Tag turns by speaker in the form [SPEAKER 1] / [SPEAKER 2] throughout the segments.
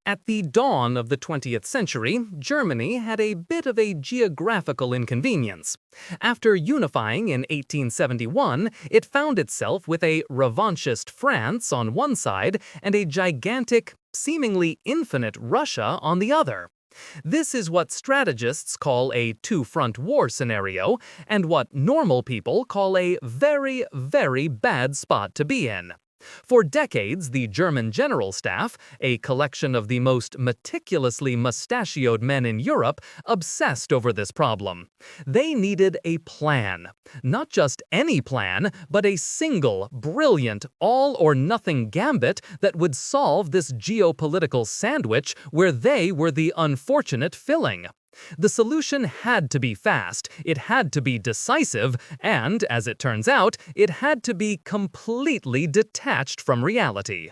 [SPEAKER 1] At the dawn of the 20th century, Germany had a bit of a geographical inconvenience. After unifying in 1871, it found itself with a revanchist France on one side and a gigantic, seemingly infinite Russia on the other. This is what strategists call a two-front war scenario, and what normal people call a very, very bad spot to be in. For decades, the German General Staff, a collection of the most meticulously mustachioed men in Europe, obsessed over this problem. They needed a plan. Not just any plan, but a single, brilliant, all-or-nothing gambit that would solve this geopolitical sandwich where they were the unfortunate filling. The solution had to be fast, it had to be decisive, and, as it turns out, it had to be completely detached from reality.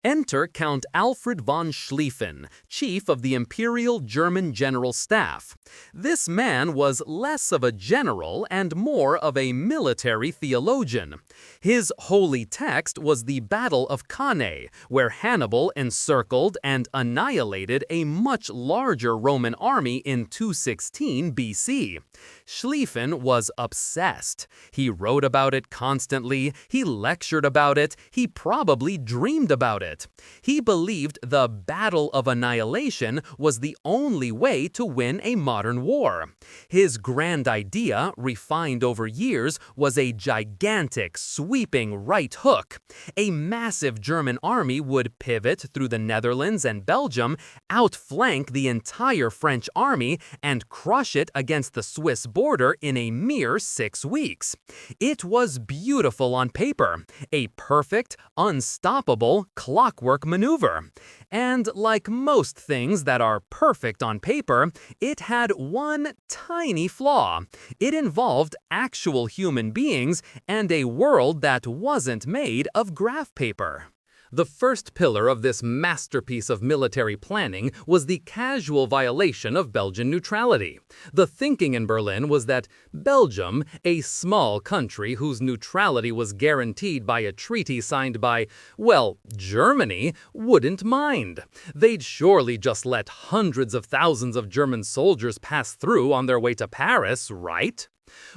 [SPEAKER 1] Enter Count Alfred von Schlieffen, chief of the Imperial German General Staff. This man was less of a general and more of a military theologian. His holy text was the Battle of Cannae, where Hannibal encircled and annihilated a much larger Roman army in 216 BC. Schlieffen was obsessed. He wrote about it constantly, he lectured about it, he probably dreamed about it. He believed the Battle of Annihilation was the only way to win a modern war. His grand idea, refined over years, was a gigantic, sweeping right hook. A massive German army would pivot through the Netherlands and Belgium, outflank the entire French army, and crush it against the Swiss border in a mere 6 weeks. It was beautiful on paper, a perfect, unstoppable, clockwork maneuver. And like most things that are perfect on paper, it had one tiny flaw. It involved actual human beings and a world that wasn't made of graph paper. The first pillar of this masterpiece of military planning was the casual violation of Belgian neutrality. The thinking in Berlin was that Belgium, a small country whose neutrality was guaranteed by a treaty signed by, well, Germany, wouldn't mind. They'd surely just let hundreds of thousands of German soldiers pass through on their way to Paris, right?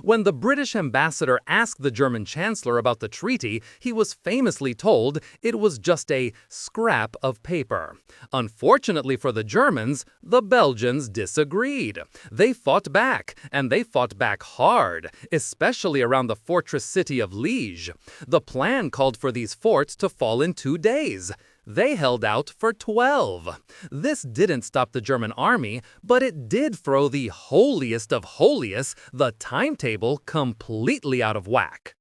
[SPEAKER 1] When the British ambassador asked the German chancellor about the treaty, he was famously told it was just a scrap of paper. Unfortunately for the Germans, the Belgians disagreed. They fought back, and they fought back hard, especially around the fortress city of Liège. The plan called for these forts to fall in 2 days. They held out for 12. This didn't stop the German army, but it did throw the holiest of holiest, the timetable, completely out of whack.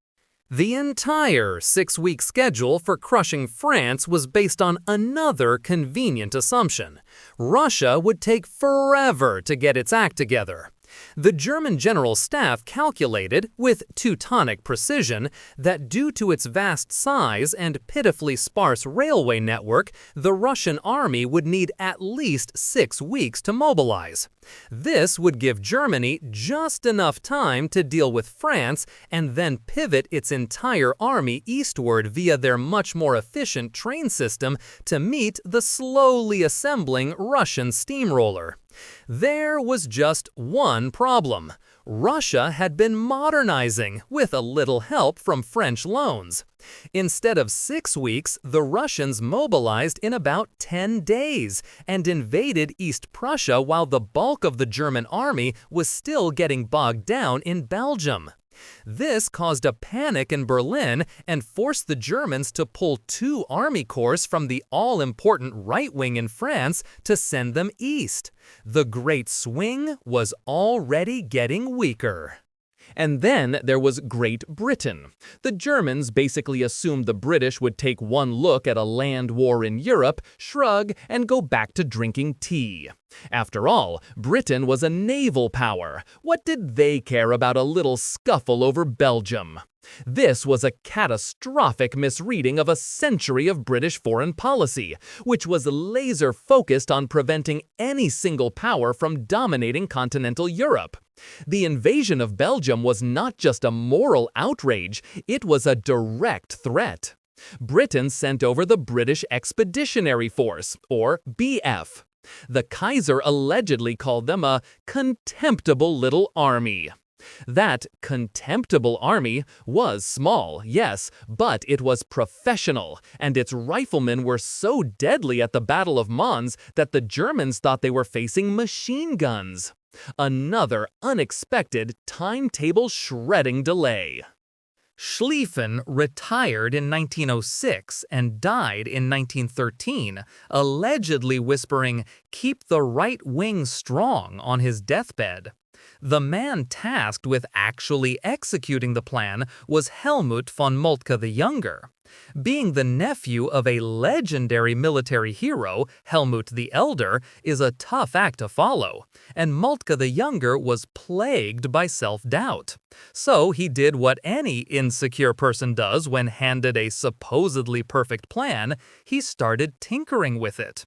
[SPEAKER 1] The entire 6-week schedule for crushing France was based on another convenient assumption. Russia would take forever to get its act together. The German General Staff calculated, with Teutonic precision, that due to its vast size and pitifully sparse railway network, the Russian army would need at least 6 weeks to mobilize. This would give Germany just enough time to deal with France and then pivot its entire army eastward via their much more efficient train system to meet the slowly assembling Russian steamroller. There was just one problem. Russia had been modernizing with a little help from French loans. Instead of 6 weeks, the Russians mobilized in about 10 days and invaded East Prussia while the bulk of the German army was still getting bogged down in Belgium. This caused a panic in Berlin and forced the Germans to pull 2 army corps from the all-important right wing in France to send them east. The Great Swing was already getting weaker. And then there was Great Britain. The Germans basically assumed the British would take one look at a land war in Europe, shrug, and go back to drinking tea. After all, Britain was a naval power. What did they care about a little scuffle over Belgium? This was a catastrophic misreading of a century of British foreign policy, which was laser-focused on preventing any single power from dominating continental Europe. The invasion of Belgium was not just a moral outrage, it was a direct threat. Britain sent over the British Expeditionary Force, or BF. The Kaiser allegedly called them a contemptible little army. That contemptible army was small, yes, but it was professional, and its riflemen were so deadly at the Battle of Mons that the Germans thought they were facing machine guns. Another unexpected timetable-shredding delay. Schlieffen retired in 1906 and died in 1913, allegedly whispering, "Keep the right wing strong," on his deathbed. The man tasked with actually executing the plan was Helmut von Moltke the Younger. Being the nephew of a legendary military hero, Helmut the Elder, is a tough act to follow, and Moltke the Younger was plagued by self-doubt. So he did what any insecure person does when handed a supposedly perfect plan: he started tinkering with it.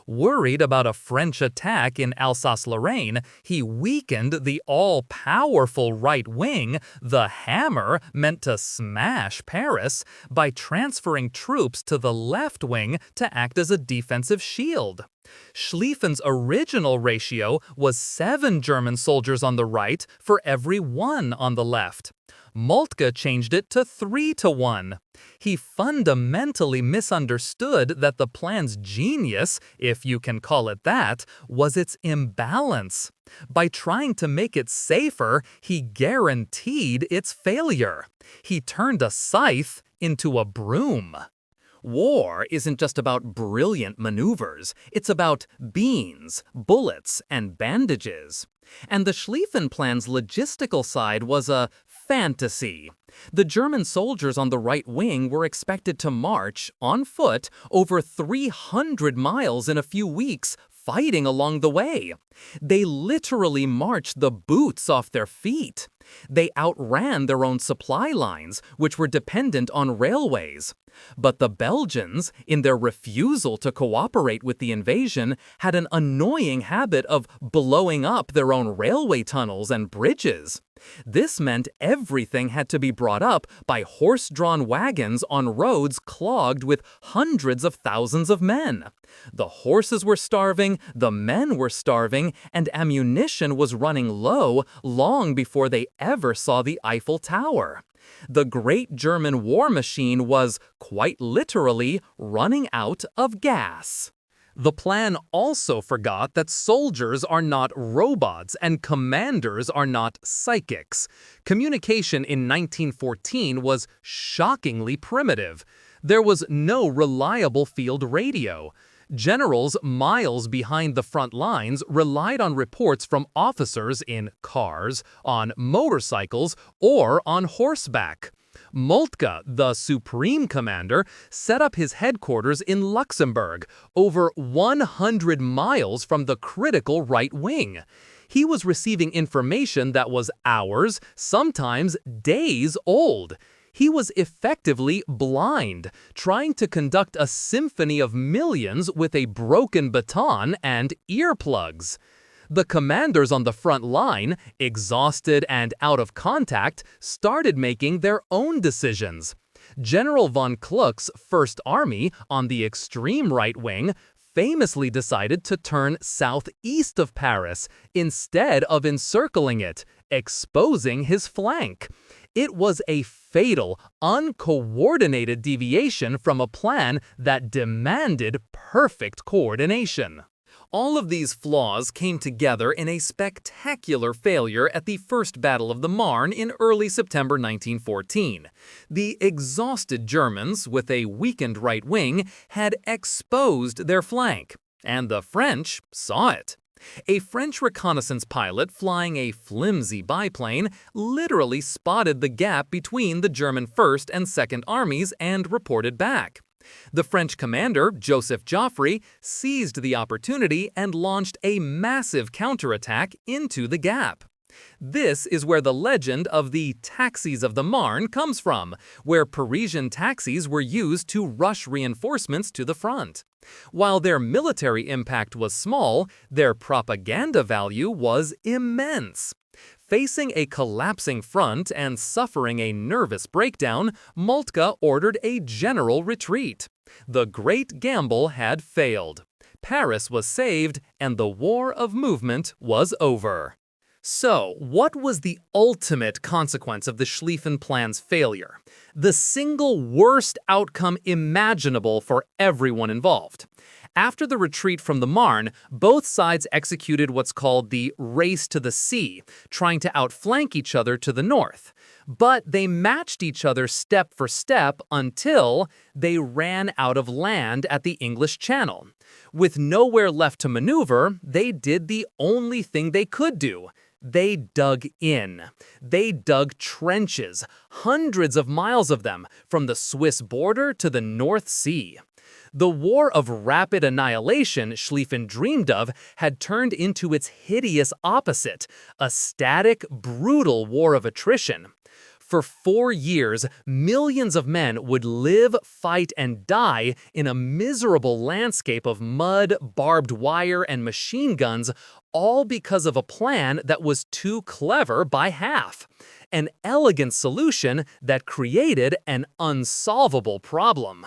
[SPEAKER 1] Worried about a French attack in Alsace-Lorraine, he weakened the all-powerful right wing, the hammer meant to smash Paris, by transferring troops to the left wing to act as a defensive shield. Schlieffen's original ratio was 7 German soldiers on the right for every 1 on the left. Moltke changed it to 3-to-1. He fundamentally misunderstood that the plan's genius, if you can call it that, was its imbalance. By trying to make it safer, he guaranteed its failure. He turned a scythe into a broom. War isn't just about brilliant maneuvers, it's about beans, bullets, and bandages. And the Schlieffen Plan's logistical side was a fantasy. The German soldiers on the right wing were expected to march, on foot, over 300 miles in a few weeks, fighting along the way. They literally marched the boots off their feet. They outran their own supply lines, which were dependent on railways. But the Belgians, in their refusal to cooperate with the invasion, had an annoying habit of blowing up their own railway tunnels and bridges. This meant everything had to be brought up by horse-drawn wagons on roads clogged with hundreds of thousands of men. The horses were starving, the men were starving, and ammunition was running low long before they ever saw the Eiffel Tower. The great German war machine was, quite literally, running out of gas. The plan also forgot that soldiers are not robots and commanders are not psychics. Communication in 1914 was shockingly primitive. There was no reliable field radio. Generals miles behind the front lines relied on reports from officers in cars, on motorcycles, or on horseback. Moltke, the supreme commander, set up his headquarters in Luxembourg, over 100 miles from the critical right wing. He was receiving information that was hours, sometimes days old. He was effectively blind, trying to conduct a symphony of millions with a broken baton and earplugs. The commanders on the front line, exhausted and out of contact, started making their own decisions. General von Kluck's First Army, on the extreme right wing, famously decided to turn southeast of Paris instead of encircling it, exposing his flank. It was a fatal, uncoordinated deviation from a plan that demanded perfect coordination. All of these flaws came together in a spectacular failure at the First Battle of the Marne in early September 1914. The exhausted Germans, with a weakened right wing, had exposed their flank, and the French saw it. A French reconnaissance pilot flying a flimsy biplane literally spotted the gap between the German First and Second Armies and reported back. The French commander, Joseph Joffre, seized the opportunity and launched a massive counterattack into the gap. This is where the legend of the taxis of the Marne comes from, where Parisian taxis were used to rush reinforcements to the front. While their military impact was small, their propaganda value was immense. Facing a collapsing front and suffering a nervous breakdown, Moltke ordered a general retreat. The great gamble had failed. Paris was saved, and the war of movement was over. So, what was the ultimate consequence of the Schlieffen Plan's failure? The single worst outcome imaginable for everyone involved. After the retreat from the Marne, both sides executed what's called the race to the sea, trying to outflank each other to the north. But they matched each other step for step until they ran out of land at the English Channel. With nowhere left to maneuver, they did the only thing they could do. They dug in. They dug trenches, hundreds of miles of them, from the Swiss border to the North Sea. The war of rapid annihilation Schlieffen dreamed of had turned into its hideous opposite, a static, brutal war of attrition. For 4 years, millions of men would live, fight, and die in a miserable landscape of mud, barbed wire, and machine guns, all because of a plan that was too clever by half. An elegant solution that created an unsolvable problem.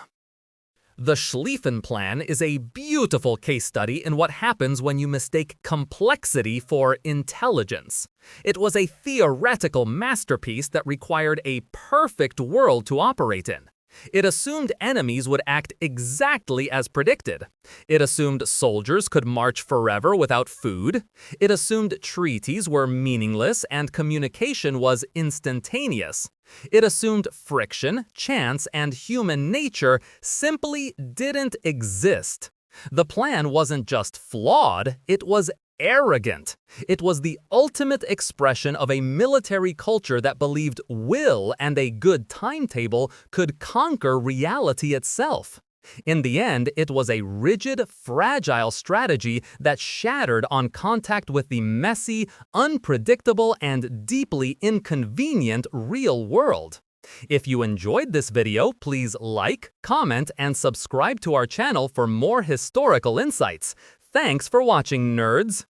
[SPEAKER 1] The Schlieffen Plan is a beautiful case study in what happens when you mistake complexity for intelligence. It was a theoretical masterpiece that required a perfect world to operate in. It assumed enemies would act exactly as predicted. It assumed soldiers could march forever without food. It assumed treaties were meaningless and communication was instantaneous. It assumed friction, chance, and human nature simply didn't exist. The plan wasn't just flawed, it was arrogant. It was the ultimate expression of a military culture that believed will and a good timetable could conquer reality itself. In the end, it was a rigid, fragile strategy that shattered on contact with the messy, unpredictable, and deeply inconvenient real world. If you enjoyed this video, please like, comment, and subscribe to our channel for more historical insights. Thanks for watching, nerds!